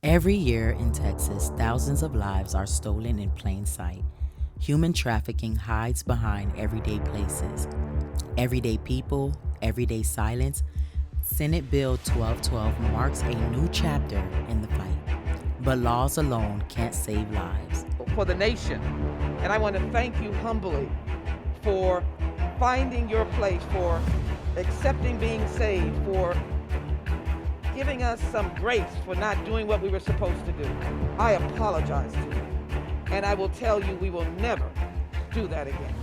Every year in Texas, thousands of lives are stolen in plain sight. Human trafficking hides behind everyday places, everyday people, everyday silence. Senate Bill 1212 marks a new chapter in the fight. But laws alone can't save lives. For the nation. And I want to thank you humbly for finding your place, for accepting being saved, for giving us some grace for not doing what we were supposed to do. I apologize to you. And I will tell you we will never do that again.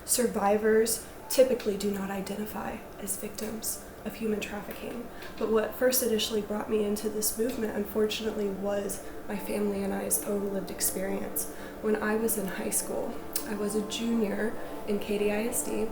Survivors typically do not identify as victims of human trafficking. But what first initially brought me into this movement, unfortunately, was my family and I's own lived experience. When I was in high school, I was a junior in Katy ISD,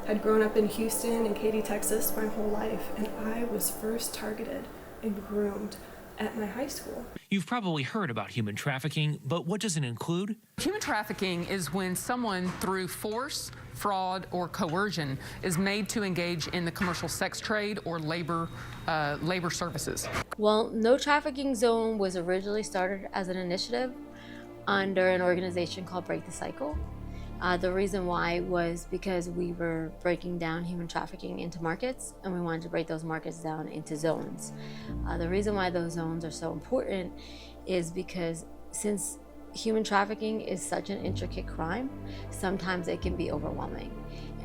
had grown up in Houston and Katy, Texas my whole life, and I was first targeted and groomed at my high school. You've probably heard about human trafficking, but what does it include? Human trafficking is when someone, through force, fraud, or coercion, is made to engage in the commercial sex trade or labor services. Well, No Trafficking Zone was originally started as an initiative under an organization called Break the Cycle. The reason why was because we were breaking down human trafficking into markets, and we wanted to break those markets down into zones. The reason why those zones are so important is because since human trafficking is such an intricate crime, sometimes it can be overwhelming.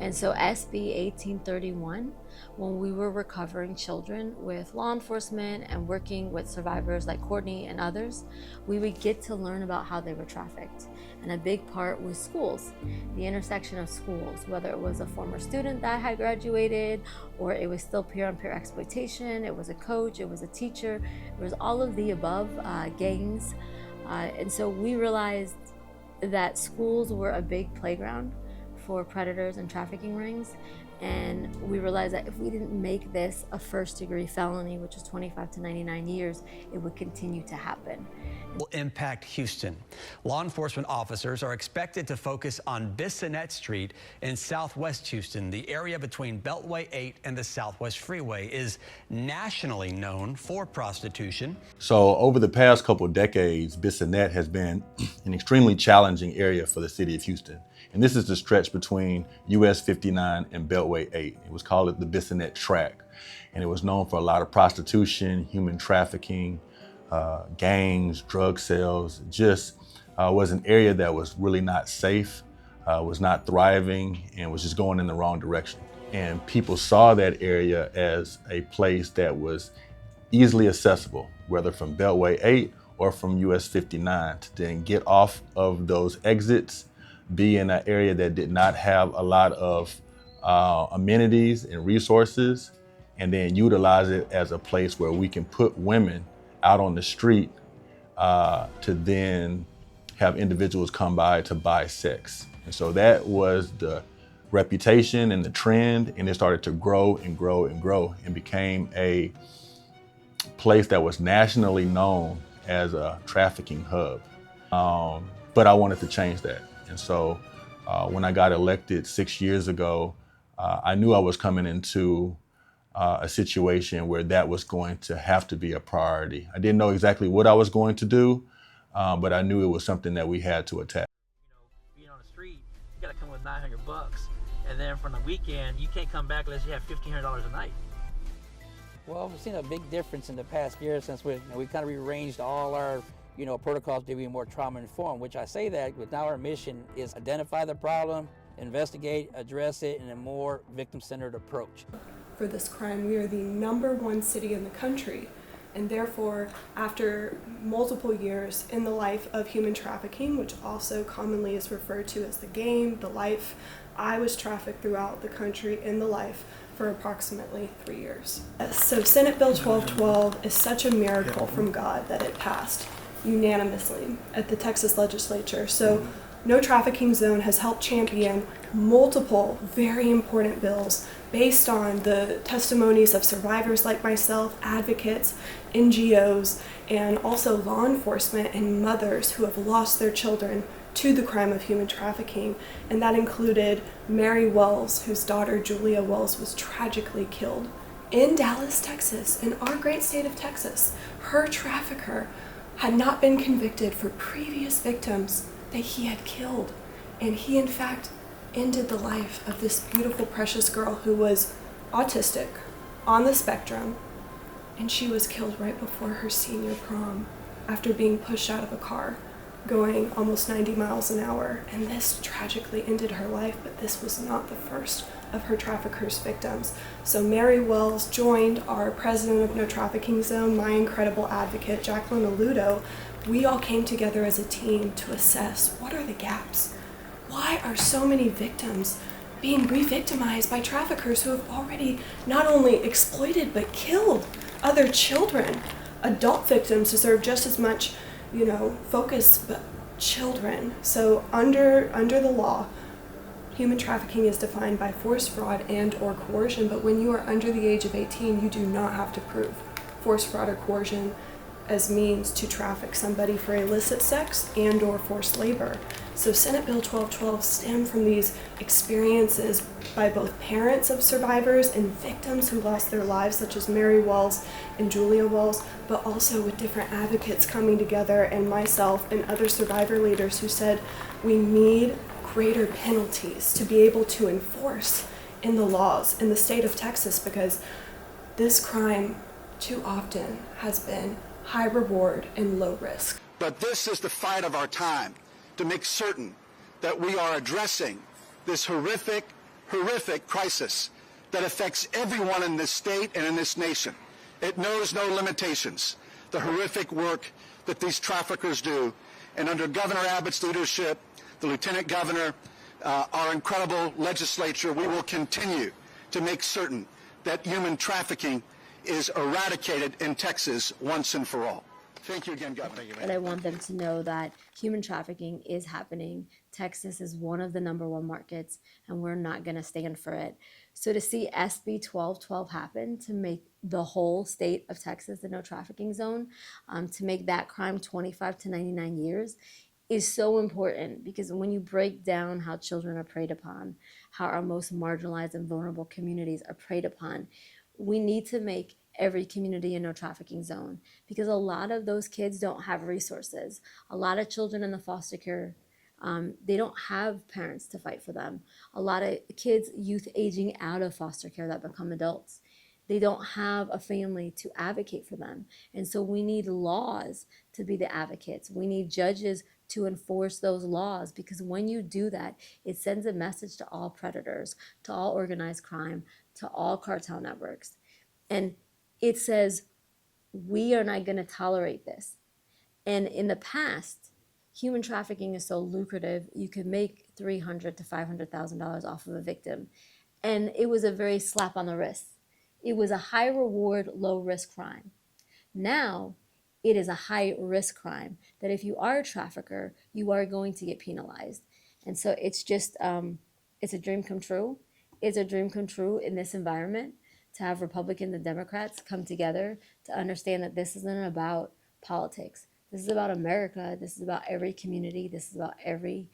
And so SB 1831, when we were recovering children with law enforcement and working with survivors like Courtney and others, we would get to learn about how they were trafficked. And a big part was schools, the intersection of schools, whether it was a former student that had graduated, or it was still peer-on-peer exploitation, it was a coach, it was a teacher, it was all of the above, gangs. And so we realized that schools were a big playground for predators and trafficking rings. And we realized that if we didn't make this a first-degree felony, which is 25 to 99 years, it would continue to happen. Will impact Houston. Law enforcement officers are expected to focus on Bissonnette Street in Southwest Houston. The area between Beltway 8 and the Southwest Freeway is nationally known for prostitution. So over the past couple of decades, Bissonnette has been an extremely challenging area for the city of Houston. And this is the stretch between US 59 and Beltway 8. It was called the Bissonnette Track. And it was known for a lot of prostitution, human trafficking, gangs, drug sales. Just was an area that was really not safe, was not thriving, and was just going in the wrong direction. And people saw that area as a place that was easily accessible, whether from Beltway 8 or from US 59, to then get off of those exits, be in an area that did not have a lot of amenities and resources, and then utilize it as a place where we can put women out on the street to then have individuals come by to buy sex. And so that was the reputation and the trend, and it started to grow and grow and grow and became a place that was nationally known as a trafficking hub. But I wanted to change that. And so when I got elected 6 years ago, I knew I was coming into a situation where that was going to have to be a priority. I didn't know exactly what I was going to do, but I knew it was something that we had to attack. Being on the street, you gotta come with $900, and then from the weekend, you can't come back unless you have $1,500 a night. Well, we've seen a big difference in the past year since we kind of rearranged all our protocols to be more trauma-informed, which I say that, but now our mission is identify the problem, investigate, address it in a more victim-centered approach. For this crime, we are the #1 city in the country, and therefore, after multiple years in the life of human trafficking, which also commonly is referred to as the game, the life, I was trafficked throughout the country in the life for approximately 3 years. So Senate Bill 1212 is such a miracle from God that it passed unanimously at the Texas legislature. So No Trafficking Zone has helped champion multiple very important bills based on the testimonies of survivors like myself, advocates, NGOs, and also law enforcement and mothers who have lost their children to the crime of human trafficking, and that included Mary Wells, whose daughter Julia Wells was tragically killed in Dallas, Texas, in our great state of Texas. Her trafficker had not been convicted for previous victims that he had killed, and he in fact ended the life of this beautiful, precious girl who was autistic, on the spectrum, and she was killed right before her senior prom after being pushed out of a car going almost 90 miles an hour. And this tragically ended her life, but this was not the first of her traffickers' victims. So Mary Wells joined our president of No Trafficking Zone, my incredible advocate, Jacqueline Aludo. We all came together as a team to assess what are the gaps? Why are so many victims being re-victimized by traffickers who have already not only exploited but killed other children? Adult victims deserve just as much, focus, but children. So under the law, human trafficking is defined by force, fraud, and or coercion, but when you are under the age of 18, you do not have to prove force, fraud, or coercion as means to traffic somebody for illicit sex and or forced labor. So Senate Bill 1212 stemmed from these experiences by both parents of survivors and victims who lost their lives, such as Mary Wells and Julia Wells, but also with different advocates coming together, and myself and other survivor leaders who said we need greater penalties to be able to enforce in the laws in the state of Texas, because this crime too often has been high reward and low risk. But this is the fight of our time, to make certain that we are addressing this horrific crisis that affects everyone in this state and in this nation. It knows no limitations, the horrific work that these traffickers do. And under Governor Abbott's leadership, the Lieutenant Governor, our incredible legislature, we will continue to make certain that human trafficking is eradicated in Texas once and for all. Thank you again, Governor. But I want them to know that human trafficking is happening. Texas is one of the #1 markets, and we're not going to stand for it. So to see SB 1212 happen, to make the whole state of Texas the no trafficking zone, to make that crime 25 to 99 years, is so important, because when you break down how children are preyed upon, how our most marginalized and vulnerable communities are preyed upon, we need to make every community a no trafficking zone, because a lot of those kids don't have resources. A lot of children in the foster care, they don't have parents to fight for them. A lot of kids, youth aging out of foster care that become adults, they don't have a family to advocate for them. And so we need laws to be the advocates. We need judges to enforce those laws, because when you do that, it sends a message to all predators, to all organized crime, to all cartel networks. And it says, we are not going to tolerate this. And in the past, human trafficking is so lucrative, you could make $300,000 to $500,000 off of a victim. And it was a very slap on the wrist. It was a high reward, low risk crime. Now, it is a high risk crime that if you are a trafficker, you are going to get penalized. And so it's just, it's a dream come true. It's a dream come true in this environment, to have Republicans and Democrats come together to understand that this isn't about politics. This is about America. This is about every community. This is about every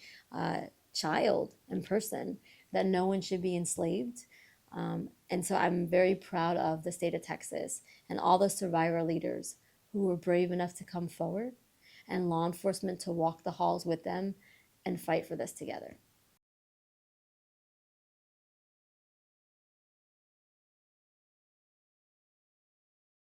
child and person, that no one should be enslaved. And so I'm very proud of the state of Texas and all the survivor leaders who were brave enough to come forward, and law enforcement to walk the halls with them and fight for this together.